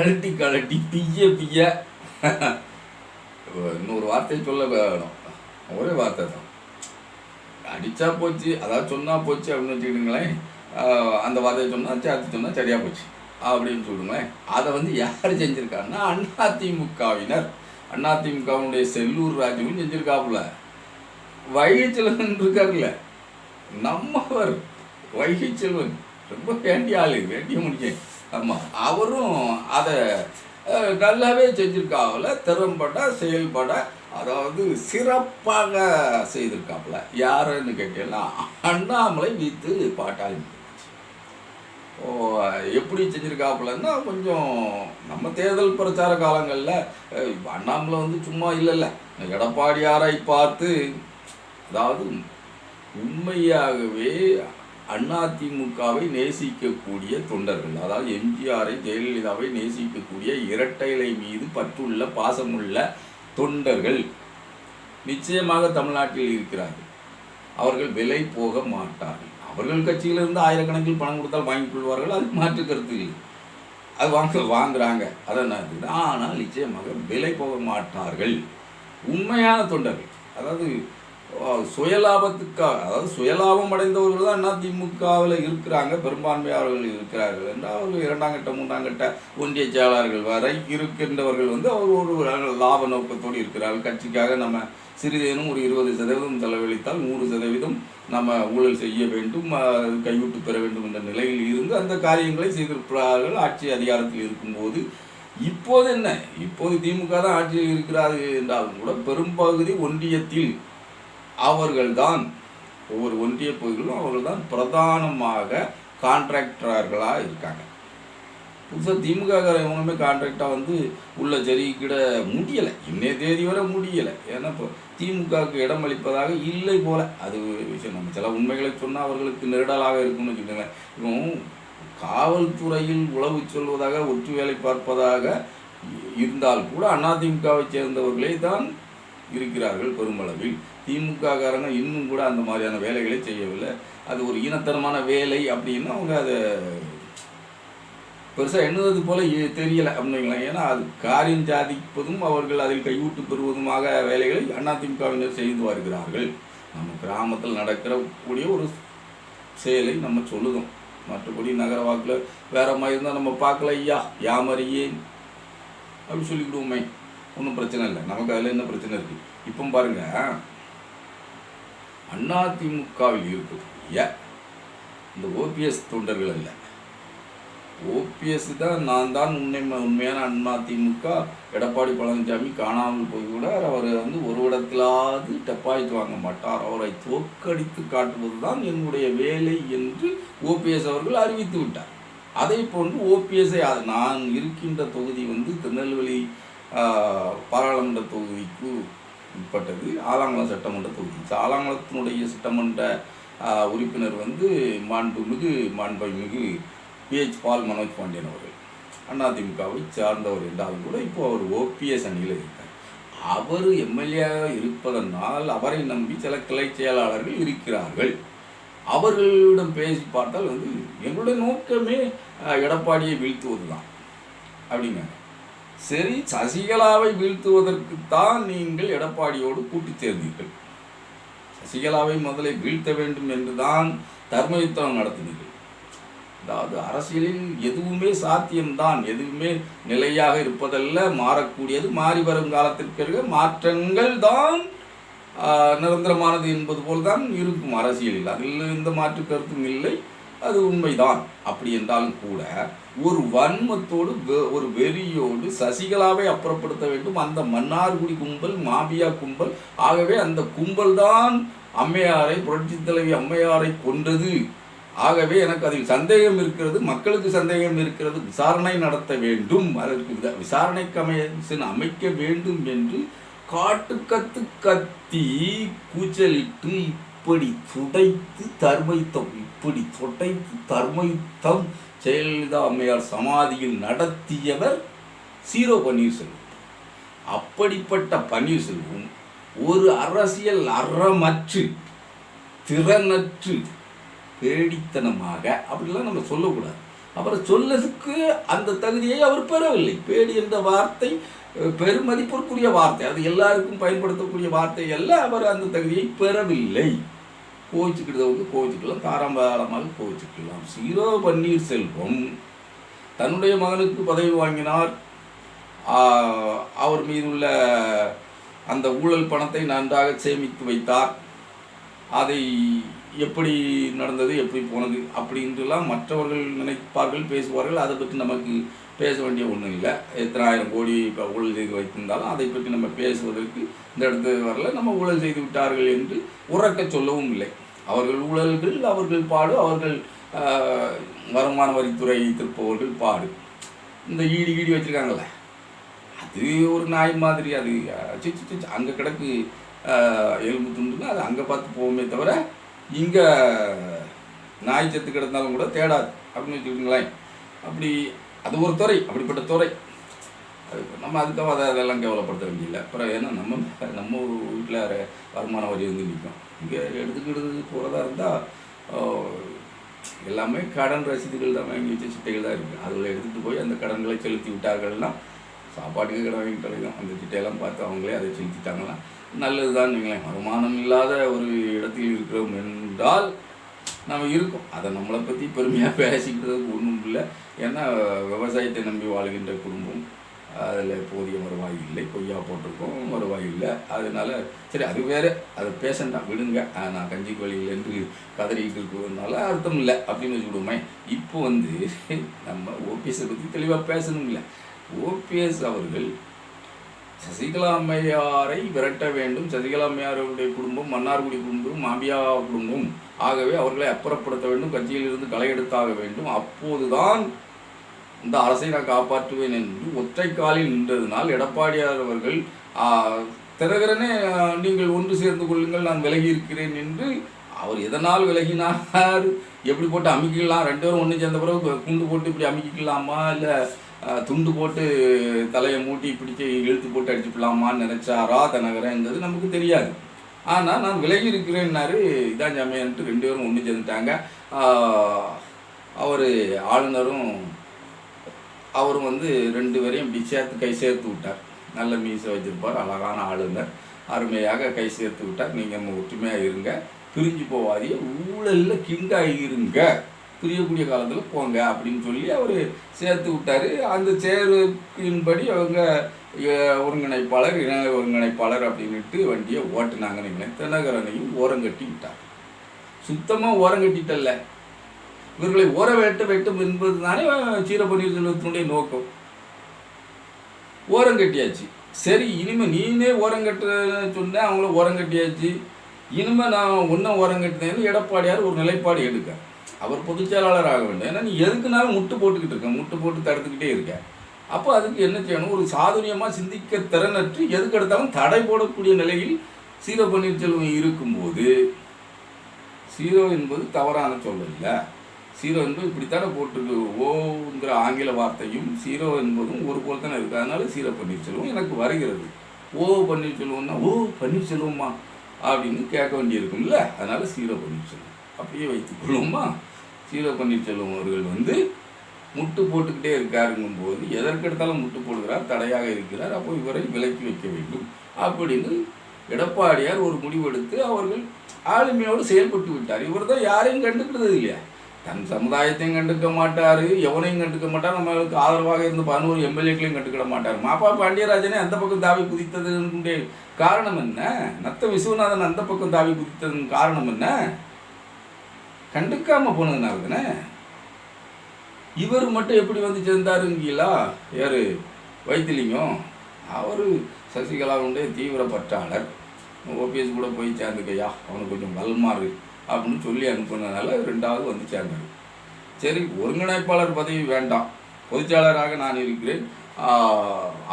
கழட்டி கழட்டி பிய்ய பிய்ய இன்னொரு வார்த்தையை சொல்ல வேணும், ஒரே வார்த்தை தான், அடித்தா போச்சு, அதாவது சொன்னால் போச்சு அப்படின்னு வச்சுக்கிட்டுங்களேன். அந்த வார்த்தையை சொன்னால் சேர்த்து சொன்னால் சரியாக போச்சு அப்படின்னு சொல்லுங்களேன். அதை வந்து யார் செஞ்சுருக்காங்கன்னா அதிமுகவினர். அதிமுகவுடைய செல்லூர் ராஜுவும் செஞ்சுருக்காப்புல. வைகை செல்வன் இருக்காருல்ல, நம்மவர் வைகை செல்வன் ரொம்ப வேண்டிய ஆள், வேண்டிய முடிச்சேன். ஆமாம், அவரும் அதை நல்லாவே செஞ்சுருக்காப்புல, திறம்பட செயல்பட, அதாவது சிறப்பாக செய்திருக்காப்புல. யாருன்னு கேட்டீங்கன்னா அண்ணாமலை வீத்து பாட்டாளி. எப்படி செஞ்சுருக்காப்புலன்னா, கொஞ்சம் நம்ம தேர்தல் பிரச்சார காலங்களில் அண்ணாமலை வந்து சும்மா இல்லைல்ல, எடப்பாடியாரை பார்த்து, அதாவது உண்மையாகவே அதிமுகவை நேசிக்கக்கூடிய தொண்டர்கள், அதாவது எம்ஜிஆரை ஜெயலலிதாவை நேசிக்கக்கூடிய இரட்டைலை மீது பற்றுள்ள பாசமுள்ள தொண்டர்கள் நிச்சயமாக தமிழ்நாட்டில் இருக்கிறார்கள். அவர்கள் விலை போக மாட்டார்கள். அவர்கள் கட்சியிலிருந்து ஆயிரக்கணக்கில் பணம் கொடுத்தால் வாங்கிக் கொள்வார்கள், அது மாற்று கருத்து இல்லை. அது வாங்குறாங்க, அதனால். ஆனால் நிச்சயமாக விலை போக மாட்டார்கள் உண்மையான தொண்டர்கள். அதாவது சுயலாபத்துக்காக, அதாவது சுயலாபம் அடைந்தவர்கள் தான் அதிமுகவில் இருக்கிறாங்க, பெரும்பான்மையாளர்கள் இருக்கிறார்கள் என்று அவர்கள் 2ஆம் கட்ட 3ஆம் கட்ட ஒன்றிய செயலாளர்கள் வரை இருக்கின்றவர்கள் வந்து அவர் ஒரு லாப நோக்கத்தோடு இருக்கிறார்கள். கட்சிக்காக நம்ம சிறிதேனும் ஒரு 20% செலவழித்தால் 100% நம்ம ஊழல் செய்ய வேண்டும், கைவிட்டு பெற வேண்டும் என்ற நிலையில் இருந்து அந்த காரியங்களை செய்திருக்கிறார்கள் ஆட்சி அதிகாரத்தில் இருக்கும்போது. இப்போது என்ன, இப்போது திமுக தான் ஆட்சியில் இருக்கிறார்கள் என்றாலும் கூட பெரும்பகுதி ஒன்றியத்தில் அவர்கள்தான், ஒவ்வொரு ஒன்றிய பகுதிகளும் அவர்கள்தான் பிரதானமாக கான்ட்ராக்டர்களாக இருக்காங்க. புதுசாக திமுக எவனுமே கான்ட்ராக்டாக வந்து உள்ள ஜெரிக்கிட முடியலை, இன்னைய தேதி வரை முடியலை. ஏன்னா இப்போ திமுகவுக்கு இடம் அளிப்பதாக இல்லை போல, அது விஷயம். நம்ம சில உண்மைகளை சொன்னால் அவர்களுக்கு நெருடலாக இருக்கும்னு வச்சுக்கோங்களேன். இப்போ காவல்துறையில் உளவு சொல்வதாக, ஒற்று வேலை பார்ப்பதாக இருந்தால் கூட அதிமுகவை சேர்ந்தவர்களே தான் இருக்கிறார்கள் பெருமளவில். திமுககாரங்க இன்னும் கூட அந்த மாதிரியான வேலைகளை செய்யவில்லை. அது ஒரு ஈனத்தனமான வேலை அப்படின்னு அவங்க அதை பெருசாக எண்ணுவது போல தெரியலை அப்படிங்களா. ஏன்னா அது காரியம் சாதிப்பதும் அவர்கள் அதில் கையூட்டு பெறுவதுமாக வேலைகளை அதிமுகவினர் செய்து வருகிறார்கள். நம்ம கிராமத்தில் நடக்கிற கூடிய ஒரு செயலை நம்ம சொல்லுதோம். மற்றபடி நகர வாக்கில் வேற மாதிரி இருந்தால் நம்ம பார்க்கல, ஐயா யாமறியேன் அப்படின்னு சொல்லிக்கிடுவோமே, ஒன்றும் பிரச்சனை இல்லை. நமக்கு அதில் என்ன பிரச்சனை இருக்குது? இப்போ பாருங்க, அதிமுகவில் இருக்கக்கூடிய இந்த ஓபிஎஸ் தொண்டர்கள் அல்ல, ஓபிஎஸ் தான் நான் தான் உண்மையான அதிமுக. எடப்பாடி பழனிசாமி காணாமல் போய் கூட அவர் வந்து ஒரு இடத்திலாவது டெபாசிட் வாங்க மாட்டார், அவரை தோற்கடித்து காட்டுவது தான் என்னுடைய வேலை என்று ஓபிஎஸ் அவர்கள் அறிவித்து விட்டார். அதே போன்று ஓபிஎஸ்ஐ, நான் இருக்கின்ற தொகுதி வந்து திருநெல்வேலி பாராளுமன்ற தொகுதிக்கு உட்பட்டது, ஆலங்குளம் சட்டமன்ற தொகுதி. ஆலங்குளத்தினுடைய சட்டமன்ற உறுப்பினர் வந்து மாண்புமிகு பிஹெச் பால் மனோஜ் பாண்டியன் அவர்கள் அதிமுகவை சார்ந்தவர் என்றாலும் கூட இப்போ அவர் ஓபிஎஸ் அணியில் இருக்கார். அவர் எம்எல்ஏவாக இருப்பதனால் அவரை நம்பி சில கிளை செயலாளர்கள் இருக்கிறார்கள். அவர்களிடம் பேசி பார்த்தால் வந்து எங்களுடைய நோக்கமே எடப்பாடியை வீழ்த்துவது தான் அப்படிங்க. சரி, சசிகலாவை வீழ்த்துவதற்குத்தான் நீங்கள் எடப்பாடியோடு கூட்டி சேர்ந்தீர்கள். சசிகலாவை முதலை வீழ்த்த வேண்டும் என்றுதான் தர்மயுத்தம் நடத்தினீர்கள். அதாவது அரசியலில் எதுவுமே சாத்தியம்தான், எதுவுமே நிலையாக இருப்பதல்ல, மாறக்கூடியது. மாறி வரும் காலத்திற்கு மாற்றங்கள் தான் நிரந்தரமானது என்பது போல்தான் இருக்கும் அரசியலில். அதில் எந்த மாற்று கருத்தும் இல்லை, அது உண்மைதான். அப்படி என்றாலும் கூட ஒரு வன்மத்தோடு, ஒரு வெறியோடு சசிகலாவை அப்புறப்படுத்த வேண்டும் அந்த மன்னார்குடி கும்பல், மாபியா கும்பல். ஆகவே அந்த கும்பல் தான் அம்மையாரை, புரட்சி தலைவி அம்மையாரை கொன்றது. ஆகவே எனக்கு அதில் சந்தேகம் இருக்கிறது, மக்களுக்கு சந்தேகம் இருக்கிறது, விசாரணை நடத்த வேண்டும், அதற்கு விசாரணை கமிஷன் அமைக்க வேண்டும் என்று காட்டு கத்தி கூச்சலிட்டு இப்படி துடைத்து தர்மயுத்தம் ஜெயலலிதா அம்மையார் சமாதியில் நடத்தியவர் சீரோ பன்னீர்செல்வம். அப்படிப்பட்ட பன்னீர்செல்வம் ஒரு அரசியல் அறமற்று, திறனற்று, பேடித்தனமாக, அப்படிலாம் நம்ம சொல்லக்கூடாது, அவரை சொல்லதுக்கு அந்த தகுதியை அவர் பெறவில்லை. பேடி என்ற வார்த்தை பெருமதிப்பிற்குரிய வார்த்தை, அது எல்லாருக்கும் பயன்படுத்தக்கூடிய வார்த்தை அல்ல. அவர் அந்த தகுதியை பெறவில்லை. கோவிச்சுக்கிட்டவங்க கோவிச்சுக்கலாம், தாராளமாக கோவிச்சுக்கலாம். சீரோ பன்னீர்செல்வம் தன்னுடைய மகனுக்கு பதவி வாங்கினார். அவர் மீதுள்ள அந்த ஊழல் பணத்தை நன்றாக சேமித்து வைத்தார். அதை எப்படி நடந்தது, எப்படி போனது அப்படின்ட்டுலாம் மற்றவர்கள் நினைப்பார்கள், பேசுவார்கள். அதை பற்றி நமக்கு பேச வேண்டிய ஒன்றும் இல்லை. எத்தனை ஆயிரம் கோடி இப்போ ஊழல் செய்து வைத்திருந்தாலும் அதை பற்றி நம்ம பேசுவதற்கு இந்த இடத்து வரல. நம்ம ஊழல் செய்து விட்டார்கள் என்று உறக்க சொல்லவும் இல்லை. அவர்கள் ஊழல்கள், அவர்கள் பாடு, அவர்கள் வருமான வரித்துறை திருப்பவர்கள் பாடு. இந்த ஈடி வச்சுருக்காங்கள, அது ஒரு நாய் மாதிரி. அது அங்கே கிடக்கு எலும்பு துண்டுன்னா அது அங்கே பார்த்து போவோமே தவிர இங்கே நாய் செத்து கிடந்தாலும் கூட தேடாது அப்படின்னு வச்சுக்கிங்களேன். அப்படி அது ஒரு துறை, அப்படிப்பட்ட துறை. அது நம்ம அதுக்காக அதெல்லாம் கேவலப்படுத்த வேண்டியதில்லை. அப்புறம் ஏன்னா நம்ம வீட்டில் வருமான வரி வந்து நிற்கும். இங்கே எடுத்துக்கிட்டு போகிறதா இருந்தால் எல்லாமே கடன் ரசீதுகள் தான் வாங்கி வச்ச சிட்டைகள் தான் இருக்குது. அதில் எடுத்துகிட்டு போய் அந்த கடன்களை செலுத்தி விட்டார்கள்னா சாப்பாட்டுக்கு கடன் வாங்கிட்டு கிடைக்கும். அந்த சிட்டையெல்லாம் பார்த்து அவங்களே அதை செலுத்திட்டாங்கன்னா நல்லது தான். நீங்களேன் வருமானம் இல்லாத ஒரு இடத்தில் இருக்கிறோம் என்றால் நம்ம இருக்கோம். அதை நம்மளை பற்றி பெருமையாக பேசிக்கிறதுக்கு ஒன்றும் இல்லை. ஏன்னா விவசாயத்தை நம்பி வாழ்கின்ற குடும்பம், அதில் போதிய வருவாய் இல்லை, கொய்யா போட்டிருக்கோம், வருவாய் இல்லை. அதனால் சரி, அது வேறு, அதை பேசண்டாம், விடுங்க. நான் கஞ்சி வழியில் என்று கதறிக்கிட்டு இருக்கிறதுனால அர்த்தம் இல்லை அப்படின்னு வச்சுக்கிடுவோமே. இப்போ வந்து நம்ம ஓபிஎஸை பற்றி தெளிவாக பேசணும். இல்லை, ஓபிஎஸ் அவர்கள் சசிகலா அம்மையாரை விரட்ட வேண்டும். சசிகலா அம்மையாருடைய குடும்பம் மன்னார்குடி குடும்பம், மாமியா குடும்பம், ஆகவே அவர்களை அப்புறப்படுத்த வேண்டும், கட்சியிலிருந்து களை எடுத்தாக வேண்டும். அப்போதுதான் இந்த அரசை நான் காப்பாற்றுவேன் என்று ஒற்றை காலில் நின்றதுனால் எடப்பாடியார் அவர்கள் திறகரனே நீங்கள் ஒன்று சேர்ந்து கொள்ளுங்கள், நான் விலகி இருக்கிறேன் என்று. அவர் எதனால் விலகினார், எப்படி போட்டு அமைக்கலாம், ரெண்டு பேரும் ஒன்று சேர்ந்த பிறகு குண்டு போட்டு இப்படி அமைக்கலாமா, இல்லை துண்டு போட்டு தலையை மூட்டி பிடிச்சி இழுத்து போட்டு அடிச்சுக்கலாமான்னு நினச்சாரா தினகரங்கிறது நமக்கு தெரியாது. ஆனால் நான் விலகி இருக்கிறேன்னாரு. இதான் ஜமையன்ட்டு ரெண்டு பேரும் ஒன்று சேர்ந்துட்டாங்க. அவர் ஆளுநரும் அவரும் வந்து ரெண்டு பேரையும் இப்படி கை சேர்த்து விட்டார். நல்ல மீசை வச்சிருப்பார், அழகான ஆளுநர், அருமையாக கை சேர்த்து விட்டார். நீங்கள் நம்ம ஒற்றுமையாக இருங்க, பிரிஞ்சு போவாதீங்க, ஊழலில் கிங்காக இருங்க, பிரியக்கூடிய காலத்தில் போங்க அப்படின்னு சொல்லி அவர் சேர்த்து விட்டார். அந்த சேர்ப்பின்படி அவங்க ஒருங்கிணைப்பாளர், இணை ஒருங்கிணைப்பாளர் அப்படின்ட்டு வண்டியை ஓட்டுனாங்க. நீங்கள் தினகரனையும் ஓரங்கட்டி விட்டார். சுத்தமாக ஓரங்கட்டிட்டல்ல, இவர்களை ஓர வேண்டும் என்பது தானே சீர பன்னீர்செல்வத்தினுடைய நோக்கம். ஓரங்கட்டியாச்சு. சரி, இனிமேல் நீனே ஓரங்கட்ட சொன்ன, அவங்கள ஓரங்கட்டியாச்சு. இனிமேல் நான் ஒன்றும் ஓரங்கட்டினேன்னு எடப்பாடியார் ஒரு நிலைப்பாடு எடுக்க. அவர் பொதுச்செயலாளர் ஆக வேண்டும். ஏன்னா நீ எதுக்குனாலும் முட்டு போட்டுக்கிட்டு இருக்க, முட்டு போட்டு தடுத்துக்கிட்டே இருக்க. அப்போ அதுக்கு என்ன செய்யணும், ஒரு சாதுரியமாக சிந்திக்க திறனற்று எதுக்கு எடுத்தாலும் தடை போடக்கூடிய நிலையில் சீரோ பன்னீர்செல்வம் இருக்கும்போது, சீரோ என்பது தவறான சொல்லல. சீரோ என்பது இப்படித்தானே போட்டிருக்கு. ஓங்கிற ஆங்கில வார்த்தையும் சீரோ என்பதும் ஒரு போல் தானே இருக்குது. அதனால சீரோ பன்னீர்செல்வம் எனக்கு வருகிறது. ஓ பன்னீர்செல்வம்னா ஓ பன்னீர்செல்வமா அப்படின்னு கேட்க வேண்டியிருக்கும்ல. அதனால சீரோ பன்னீர்செல்வம் அப்படியே வைத்துக்கொள்ளுமா. சீரோ பன்னீர்செல்வம் அவர்கள் வந்து முட்டு போட்டுக்கிட்டே இருக்காருங்கும்போது எதற்கெடுத்தாலும் முட்டு போடுகிறார், தடையாக இருக்கிறார். அப்போ இவரை விலக்கி வைக்க வேண்டும் அப்படின்னு எடப்பாடியார் ஒரு முடிவெடுத்து அவர்கள் ஆளுமையோடு செயல்பட்டு விட்டார். இவர் தான் யாரையும் கண்டுக்கிறது இல்லையா, தன் சமுதாயத்தையும் கண்டுக்க மாட்டார், எவனையும் கண்டுக்க மாட்டார், நம்மளுக்கு ஆதரவாக இருந்து 11 எம்எல்ஏக்களையும் கண்டுக்கிட மாட்டார். மாப்பா பாண்டியராஜனே அந்த பக்கம் தாவி குதித்ததுடைய காரணம் என்ன, நத்த விஸ்வநாதன் அந்த பக்கம் தாவி குதித்ததன் காரணம் என்ன, கண்டுக்காம போனதுனால தானே. இவர் மட்டும் எப்படி வந்து சேர்ந்தாருங்களா, யார் வைத்திலிங்கம், அவர் சசிகலாவுடைய தீவிர பற்றாளர். ஓபிஎஸ் கூட போய் சேர்ந்துக்கையா, அவனுக்கு கொஞ்சம் வல்மாறு அப்படின்னு சொல்லி அனுப்புனதுனால ரெண்டாவது வந்து சேர்ந்தார். சரி, ஒருங்கிணைப்பாளர் பதவி வேண்டாம், பொதுச்செயலாளராக நான் இருக்கிறேன்,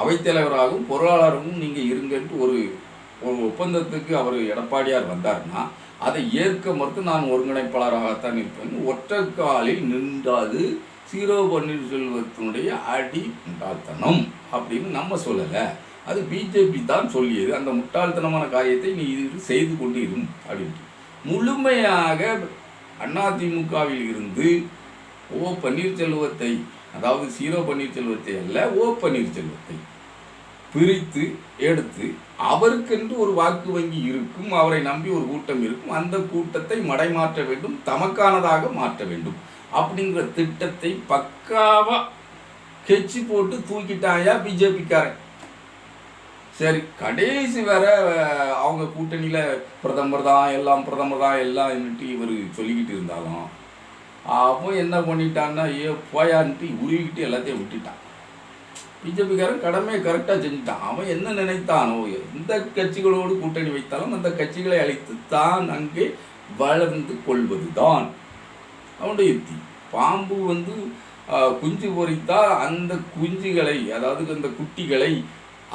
அவைத்தலைவராகவும் பொருளாளராகவும் நீங்கள் இருங்கன்ட்டு ஒரு ஒப்பந்தத்துக்கு அவர் எடப்பாடியார் வந்தார்னா அதை ஏற்க மறுத்து நான் ஒருங்கிணைப்பாளராகத்தான் இருப்பேன். ஒற்றை காலில் நின்றாது சீரோ பன்னீர்செல்வத்தினுடைய அடி முட்டாள்தனம் அப்படின்னு நம்ம சொல்லலை, அது பிஜேபி தான் சொல்லியது. அந்த முட்டாள்தனமான காரியத்தை நீ இது செய்து கொண்டு இரும் அப்படின்ட்டு முழுமையாக அதிமுகவில் இருந்து ஓ பன்னீர்செல்வத்தை, அதாவது சீரோ பன்னீர்செல்வத்தை அல்ல, ஓ பன்னீர்செல்வத்தை பிரித்து எடுத்து அவருக்கென்று ஒரு வாக்கு வங்கி இருக்கும், அவரை நம்பி ஒரு கூட்டம் இருக்கும், அந்த கூட்டத்தை மடைமாற்ற வேண்டும், தமக்கானதாக மாற்ற வேண்டும் அப்படிங்கிற திட்டத்தை பக்காவா கெச்சி போட்டு தூக்கிட்டாயா பிஜேபிக்காரன். சரி, கடைசி வர அவங்க கூட்டணியில் பிரதமர் தான் எல்லாம் என்னட்டு இவர் சொல்லிக்கிட்டு இருந்தாலும் அப்போ என்ன பண்ணிட்டான்னா போயான்ட்டு உருவிக்கிட்டு எல்லாத்தையும் விட்டுட்டான். பிஜேபிக்காரன் கடமையை கரெக்டாக செஞ்சுட்டான். அவன் என்ன நினைத்தானோ, எந்த கட்சிகளோடு கூட்டணி வைத்தாலும் அந்த கட்சிகளை அழைத்து தான் அங்கே வளர்ந்து கொள்வது தான் அவனுடைய யுக்தி. பாம்பு குஞ்சு பொறித்தால் அந்த குஞ்சுகளை, அதாவது அந்த குட்டிகளை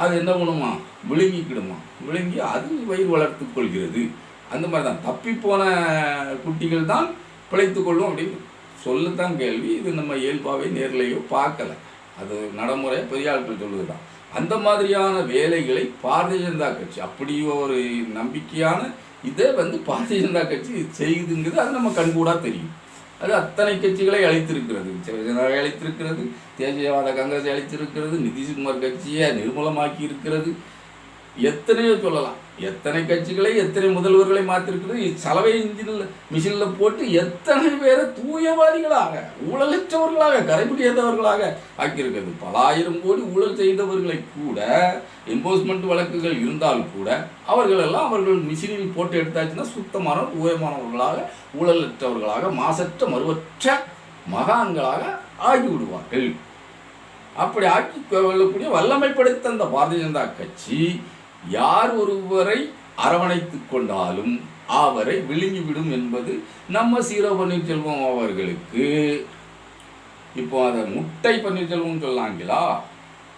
அது என்ன பண்ணுமா, விழுங்கிக்கிடுமா, விழுங்கி அது வயிறு வளர்த்து கொள்கிறது. அந்த மாதிரி தான் தப்பிப்போன குட்டிகள் தான் பிழைத்து கொள்ளும் அப்படின்னு சொல்லத்தான் கேள்வி. இது நம்ம இயல்பாகவே நேர்லையோ பார்க்கல, அது நடைமுறை பெரிய ஆட்கள் சொல்லுது தான். அந்த மாதிரியான வேலைகளை பாரதிய ஜனதா கட்சி, அப்படி ஒரு நம்பிக்கையான இதை பாரதிய ஜனதா கட்சி செய்யுதுங்கிறது அது நம்ம கண்கூடாக தெரியும். அது அத்தனை கட்சிகளை அழைத்திருக்கிறது. சிவசேனாவை அழைத்திருக்கிறது, தேசியவாத காங்கிரஸை அழைத்திருக்கிறது, நிதிஷ்குமார் கட்சியை நிர்மூலமாக்கி இருக்கிறது, எத்தனையோ சொல்லலாம். எத்தனை கட்சிகளை எத்தனை முதல்வர்களை மாற்றிருக்கிறது. சலவை இன்ஜினில் மிஷினில் போட்டு எத்தனை பேரை தூயவாதிகளாக, ஊழலற்றவர்களாக, கரைபிடியாதவர்களாக ஆக்கியிருக்கிறது. பல ஆயிரம் கோடி ஊழல் செய்தவர்களை கூட, எம்போஸ்மெண்ட் வழக்குகள் இருந்தால் கூட அவர்கள் மிஷினில் போட்டு எடுத்தாச்சுன்னா சுத்தமான தூயமானவர்களாக, ஊழலற்றவர்களாக, மாசற்ற மறுவற்ற மகான்களாக ஆகிவிடுவார்கள். அப்படி ஆக்கி கொள்ளக்கூடிய வல்லமை படைத்த அந்த பாரதிய ஜனதா கட்சி யார் ஒருவரை அரவணைத்து கொண்டாலும் அவரை விழுங்கிவிடும் என்பது நம்ம சீரோ பன்னீர்செல்வம் அவர்களுக்கு. இப்போ அதை முட்டை பன்னீர்செல்வம் சொல்லாங்களா,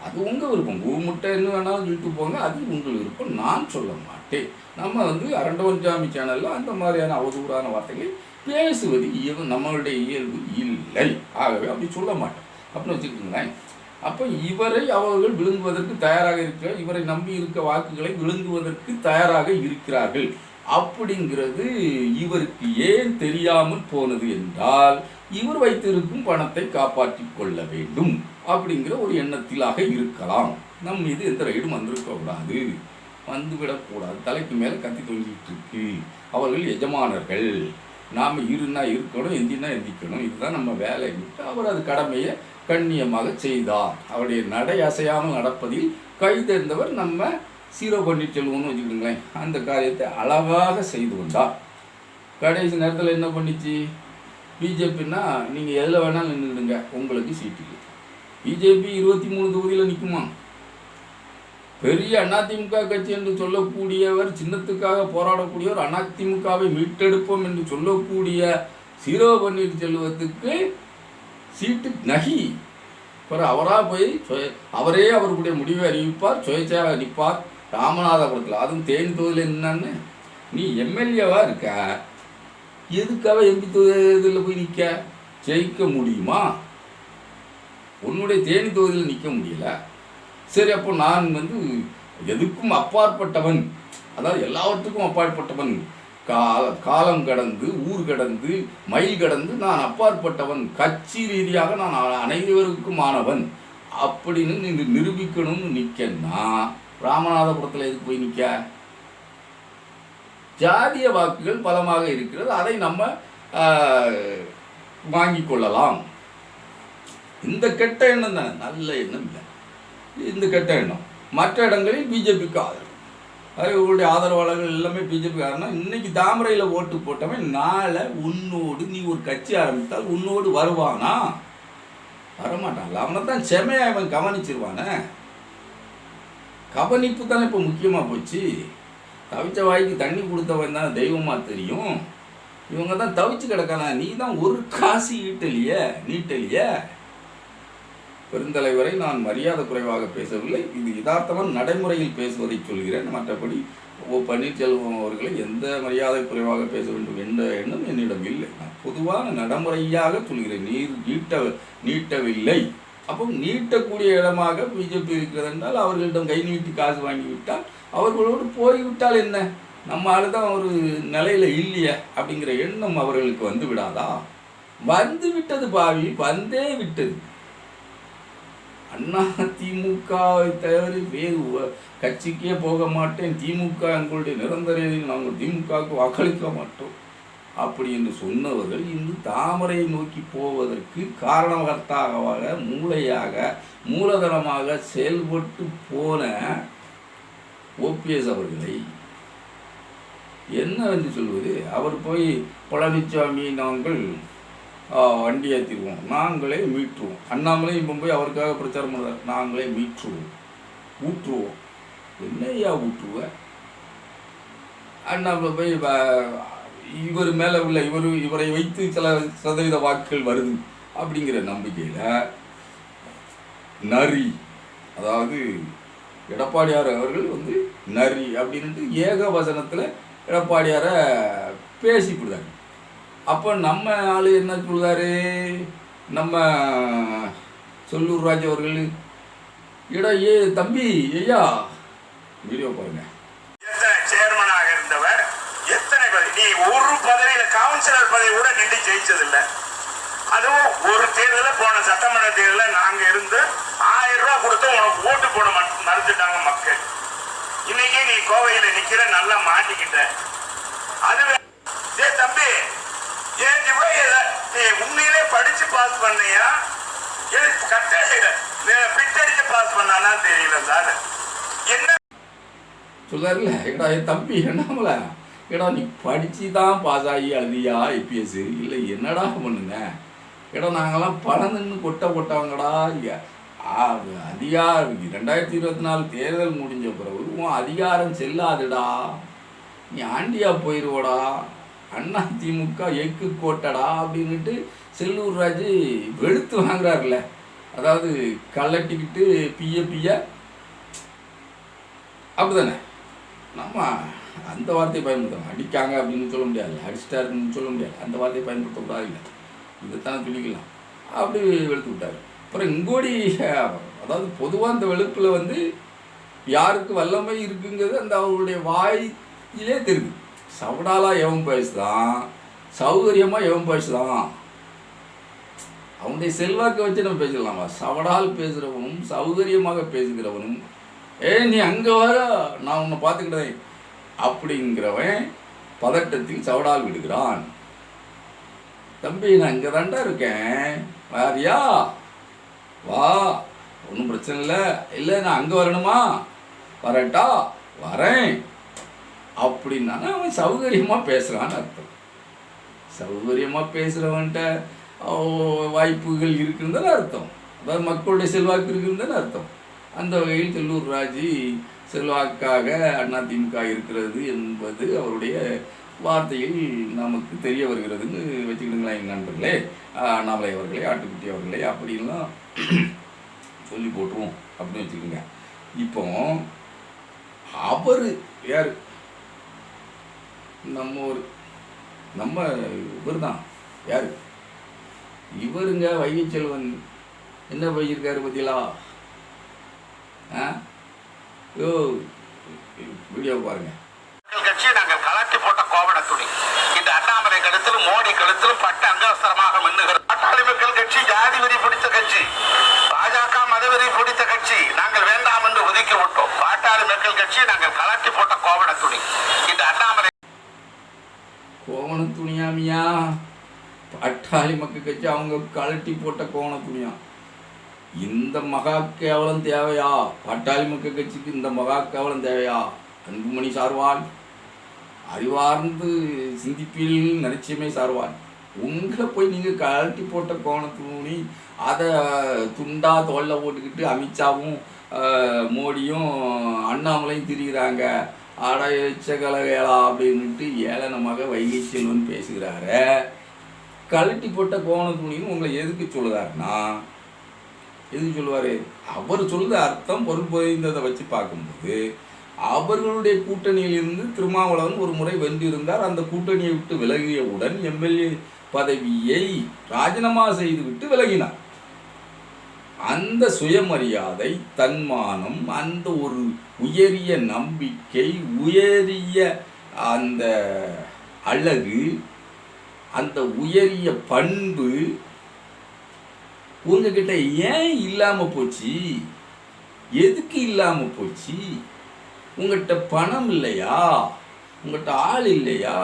அது உங்கள் விருப்பம். முட்டை என்ன வேணாலும் சொல்லிட்டு போங்க, அது உங்கள் விருப்பம், நான் சொல்ல மாட்டேன். நம்ம அரண்டவன்சாமி சேனலில் அந்த மாதிரியான அவதூறான வார்த்தைகளை பேசுவது நம்மளுடைய இயல்பு இல்லை. ஆகவே அப்படி சொல்ல மாட்டேன் அப்படின்னு வச்சுக்கோங்களேன். அப்போ இவரை அவர்கள் விழுங்குவதற்கு தயாராக இருக்கிறார், இவரை நம்பி இருக்க வாக்குகளை விழுங்குவதற்கு தயாராக இருக்கிறார்கள். அப்படிங்கிறது இவருக்கு ஏன் தெரியாமல் போனது என்றால், இவர் வைத்திருக்கும் பணத்தை காப்பாற்றி கொள்ள வேண்டும் அப்படிங்கிற ஒரு எண்ணத்திலாக இருக்கலாம். நம் மீது எந்த ரைடும் வந்திருக்கக்கூடாது, வந்துவிடக்கூடாது. தலைக்கு மேலே கத்தி தொங்கிட்டு இருக்கு, அவர்கள் எஜமானர்கள், நாம் இருன்னா இருக்கணும், எந்தினா எந்திக்கணும், இதுதான் நம்ம வேலை. அவர் அது கடமையை கண்ணியமாக செய்தார். அவருடைய நடை அசையாமல் நடப்பதில் கைதேர்ந்தவர் நம்ம சீரோ பன்னீர்செல்வம்னு வச்சுக்கிட்டுங்களேன். அந்த காரியத்தை அழகாக செய்து கொண்டார். கடைசி நேரத்தில் என்ன பண்ணிச்சு பிஜேபின்னா, நீங்கள் எதில் வேணாலும் நின்றுடுங்க, உங்களுக்கு சீட்டு இல்லை. பிஜேபி 23 தொகுதியில் நிற்குமா? பெரிய அதிமுக கட்சி என்று சொல்லக்கூடியவர், சின்னத்துக்காக போராடக்கூடியவர், அதிமுகவை மீட்டெடுப்போம் என்று சொல்லக்கூடிய சீரோ பன்னீர்செல்வத்துக்கு சீட்டு நகி. அவராக போய் அவரே அவருடைய முடிவை அறிவிப்பார், சுயேட்சையாக நிற்பார் ராமநாதபுரத்தில். அதுவும் தேனி தொகுதியில் என்னன்னு, நீ எம்எல்ஏவாக இருக்க, எதுக்காக எம்பி தொகுதியில் போய் நிற்க? ஜெயிக்க முடியுமா? உன்னுடைய தேனி தொகுதியில் நிற்க முடியல. சரி, அப்போ நான் எதுக்கும் அப்பாற்பட்டவன், அதாவது எல்லாவற்றுக்கும் அப்பாற்பட்டவன், காலம் கடந்து, ஊர் கடந்து, மைல் கடந்து நான் அப்பாற்பட்டவன், கட்சி ரீதியாக நான் அனைவருக்கும் ஆனவன் அப்படின்னு நீங்க நிரூபிக்கணும்னு நிற்கன்னா ராமநாதபுரத்தில் எதுக்கு போய் நிற்க? ஜாதிய வாக்குகள் பலமாக இருக்கிறது, அதை நம்ம வாங்கி கொள்ளலாம். இந்த கெட்ட எண்ணம் தானே, நல்ல எண்ணம் இல்லை. இந்த கெட்ட எண்ணம் மற்ற இடங்களில் பிஜேபிக்கு ஆதரவு, அவர்களுடைய ஆதரவாளர்கள் எல்லாமே பிஜேபிக்காரனா. இன்னைக்கு தாமரையில் ஓட்டு போட்டவன் நாளை உன்னோடு நீ ஒரு கட்சி ஆரம்பித்தால் உன்னோடு வருவானா? வரமாட்டான்ல. அவனை தான் செமையா அவன் கவனிச்சிருவானே. கவனிப்பு தானே இப்போ முக்கியமாக போச்சு. தவிச்ச வாய்க்கு தண்ணி கொடுத்தவன் தானே தெய்வமாக தெரியும். இவங்க தான் தவிச்சு கிடக்கானா, நீ தான் ஒரு காசு நீட்டலிய. பெருந்தலைவரை நான் மரியாதை குறைவாக பேசவில்லை, இது யதார்த்தமாக நடைமுறையில் பேசுவதை சொல்கிறேன். மற்றபடி பன்னீர்செல்வம் அவர்களை எந்த மரியாதை குறைவாக பேச வேண்டும் என்ற எண்ணம் என்னிடம் இல்லை. நான் பொதுவான நடைமுறையாக சொல்கிறேன். நீட்டவில்லை. அப்போ நீட்டக்கூடிய இடமாக பிஜேபி இருக்கிறது என்றால் அவர்களிடம் கை நீட்டி காசு வாங்கிவிட்டால் அவர்களோடு போய்விட்டால் என்ன, நம்ம ஆளுதான் ஒரு நிலையில் இல்லையே அப்படிங்கிற எண்ணம் அவர்களுக்கு வந்து விடாதா? வந்து விட்டது பாவி, வந்தே விட்டது. அண்ணா திமுகவை தவிர வேறு கட்சிக்கே போக மாட்டேன், திமுக எங்களுடைய நிரந்தர, நாங்கள் திமுகவுக்கு வாக்களிக்க மாட்டோம் அப்படி என்று சொன்னவர்கள் இன்று தாமரை நோக்கி போவதற்கு காரணகர்த்தாக, மூளையாக, மூலதனமாக செயல்பட்டு போன ஓபிஎஸ் அவர்களை என்ன என்று சொல்வது? அவர் போய் பழனிசாமி நாங்கள் வண்டி ஏற்றிடுவோம், நாங்களே மீட்டுருவோம், அண்ணாமலை இப்போ போய் அவருக்காக பிரச்சாரம் பண்ணுறார், நாங்களே மீட்டுருவோம், ஊற்றுவோம். என்னையா ஊற்றுவேன்? அண்ணாமலை போய் இவர் மேலே உள்ள இவரை வைத்து சில சதவீத வாக்குகள் வருது அப்படிங்கிற நம்பிக்கையில் நரி, அதாவது எடப்பாடியார் அவர்கள் நரி அப்படின்ட்டு ஏக வசனத்தில் எடப்பாடியாரை பேசிவிடுதாங்க. அப்போ நம்ம ஆள் என்ன சொல்கிறாரு? நம்ம சொல்லூர் ராஜ் அவர்கள், ஏ தம்பி ஐயா, வீடியோ பாருங்க. சேர்மனாக இருந்தவர் எத்தனை பதவி, நீ ஒரு பதவியில கவுன்சிலர் பதவி கூட நின்று ஜெயிச்சதில்லை. அதுவும் ஒரு தேர்தலில், போன சட்டமன்ற தேர்தலில் நாங்க இருந்து 1000 ரூபாய் கொடுத்து உனக்கு ஓட்டு போட மறுத்துட்டாங்க மக்கள். இன்னைக்கு நீ கோவையில நிக்கிற, நல்லா மாட்டிக்கிட்ட. அது தம்பி, நீ உண்மையிலே படிச்சு பாஸ் பண்ணியா, பிட்டடிச்சு பாஸ் பண்ணானா தெரியல சார். என்ன சொல்றாருல, ஏடா தம்பி என்னமல, ஏடா நீ படிச்சு தான் பாஸ் ஆகி அழுதியா ஐபிஎஸ், இல்லை என்னடா பண்ணுங்க, ஏடா நாங்கெல்லாம் பணம்னு கொட்டவங்கடா. அதிகாரம் 2024 தேர்தல் முடிஞ்ச பிறகு உன் அதிகாரம் செல்லாதுடா, நீ ஆண்டியா போயிடுவோடா, அண்ணா திமுக எக்கு கோட்டடா அப்படின்ட்டு செல்லூர் ராஜு வெளுத்து வாங்குறாருல. அதாவது கள்ளட்டிக்கிட்டு பிய அப்படிதானே, நம்ம அந்த வார்த்தையை பயன்படுத்தணும். அடிக்காங்க அப்படின்னு சொல்ல முடியாது, அடிச்சிட்டாருன்னு சொல்ல முடியாது, அந்த வார்த்தையை பயன்படுத்தக்கூடாது. இல்லை, இதைத்தானே சொல்லிக்கலாம். அப்படி வெளுத்து விட்டார். அப்புறம் இங்கோடி, அதாவது பொதுவாக அந்த வெளுப்பில் யாருக்கு வல்லமை இருக்குங்கிறது அந்த அவருடைய வாயிலே தெரியுது. சவடாலாக எவன் பேசுதான், சௌகரியமாக எவன் பேசுதான், அவனுடைய செல்வாக்கை வச்சு நம்ம பேசலாமா? சவடால் பேசுகிறவனும் சௌகரியமாக பேசுகிறவனும், நீ அங்கே வர, நான் உன்னை பார்த்துக்கிட்டேன் அப்படிங்கிறவன் பதட்டத்தில் சவடால் விடுகிறான். தம்பி நான் இங்கே தாண்டா இருக்கேன், வாரியா வா, ஒன்றும் பிரச்சனை இல்லை, இல்லை நான் அங்கே வரணுமா, வரட்டா, வரேன் அப்படின்னா அவன் சௌகரியமாக பேசுகிறான்னு அர்த்தம். சௌகரியமாக பேசுகிறவன்ட்ட வாய்ப்புகள் இருக்குன்னு தானே அர்த்தம், அதாவது மக்களுடைய செல்வாக்கு இருக்குன்னு தானே அர்த்தம். அந்த வகையில் செல்லூர் ராஜு செல்வாக்காக அதிமுக இருக்கிறது என்பது அவருடைய வார்த்தையில் நமக்கு தெரிய வருகிறதுன்னு வச்சுக்கிட்டுங்களா எங்கள் நண்பர்களே, அண்ணாமலை அவர்களே, ஆட்டுக்குட்டி அவர்களே, அப்படின்லாம் சொல்லி போட்டுருவோம் அப்படின்னு வச்சுக்கோங்க. இப்போ அவர் யார்? நம்ம இவர் தான். யார் இவருங்க? வைகைச்செல்வன். என்ன பண்ணியிருக்காரு பத்தியலா? வீடியோ பாருங்க. கட்சி நாங்கள் கலட்டி போட்ட கோவண துணி இந்த அண்ணாமலை கழுத்திலும் மோடி கழுத்திலும் பட்ட அங்கவஸ்திரமாக மின்னுகிறது. பாட்டாளி மக்கள் கட்சி ஜாதி வெறி பிடித்த கட்சி, பாஜக மதவெறி பிடித்த கட்சி, நாங்கள் வேண்டாம் என்று ஒதுக்கி விட்டோம். பாட்டாளி மக்கள் கட்சி நாங்கள் கலட்டி போட்ட கோவண துணி இந்த அண்ணாமலை. கோவண துணியாமியா? பாட்டாளி மக்கள் கட்சி அவங்க கலட்டி போட்ட கோவண துணியா? இந்த மகா கேவலம் தேவையா? பாட்டாளி மக்கள் கட்சிக்கு இந்த மகா கேவலம் தேவையா? அன்புமணி சார்வால், அறிவார்ந்து சிந்திப்பில் நிச்சயமே சார்வால். உங்களை போய் நீங்கள் கழட்டி போட்ட கோண துணி, அதை துண்டா தோளில் போட்டுக்கிட்டு அமித்ஷாவும் மோடியும் அண்ணாமலையும் திரிகிறாங்க. ஆடா எச்சகலவேளா அப்படின்ட்டு ஏளனமாக வைகைச்செல்வன் பேசுகிறாரு. கழட்டி போட்ட கோண துணின்னு உங்களை எதுக்கு சொல்லுதாருன்னா, எதுக்கு சொல்லுவார்? அவர் சொல்லுற அர்த்தம் பொருள் புரிந்ததை வச்சு பார்க்கும்போது அவர்களுடைய கூட்டணியில் இருந்து திருமாவளவன் ஒரு முறை வென்றிருந்தார். அந்த கூட்டணியை விட்டு விலகியவுடன் எம்எல்ஏ பதவியை ராஜினாமா செய்துவிட்டு விலகினார். அந்த சுயமரியாதை, தன்மானம், அந்த ஒரு உயரிய நம்பிக்கை, உயரிய அந்த அழகு அந்த உயரிய பண்பு உங்ககிட்ட ஏன் இல்லாம போச்சு? எதுக்கு இல்லாம போச்சு? உங்கள்கிட்ட பணம் இல்லையா? உங்கள்கிட்ட ஆள் இல்லையா?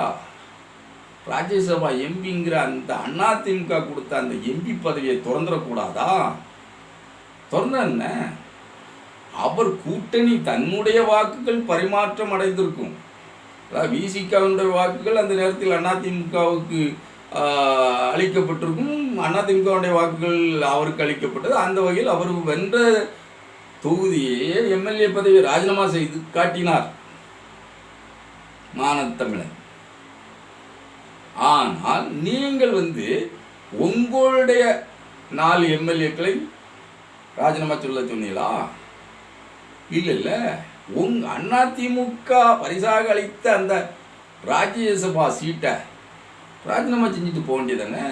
ராஜ்யசபா எம்பிங்கிற அந்த அதிமுக கொடுத்த அந்த எம்பி பதவியை திறந்துடக்கூடாதா? திறந்தா என்ன? அவர் கூட்டணி தன்னுடைய வாக்குகள் பரிமாற்றம் அடைந்திருக்கும். அதாவது விசிகாவுடைய வாக்குகள் அந்த நேரத்தில் அதிமுகவுக்கு அளிக்கப்பட்டிருக்கும். அதிமுகவுடைய வாக்குகள் அவருக்கு அளிக்கப்பட்டது. அந்த வகையில் அவர் வென்ற தொகுதியே எம்எல்ஏ பதவியை ராஜினாமா செய்து காட்டினார் மானத்தமிழன். ஆனால் நீங்கள் உங்களுடைய 4 எம்எல்ஏக்களை ராஜினாமா சொல்ல சொன்னீங்களா? இல்லை. அதிமுக பரிசாக அளித்த அந்த ராஜ்யசபா சீட்டை ராஜினாமா செஞ்சுட்டு போக வேண்டியதானே?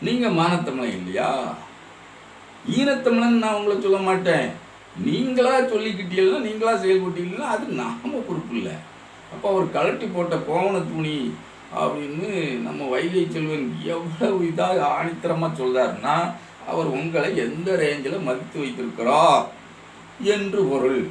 நீங்கள் மானத்தமிழன் இல்லையா? ஈனத்தமிழன் நான் உங்களை சொல்ல மாட்டேன். நீங்களா சொல்லிக்கிட்டீங்கன்னா, நீங்களா செயல்பட்டீங்கன்னா அது நாம பொறுப்பு இல்லை. அப்போ அவர் கலட்டி போட்ட கோவண துணி அப்படின்னு நம்ம வைகை செல்வன் எவ்வளவு இதாக ஆணித்தரமாக சொல்றாருன்னா, அவர் உங்களை எந்த ரேஞ்சில் மதித்து வைத்திருக்கிறார் என்று பொருள்.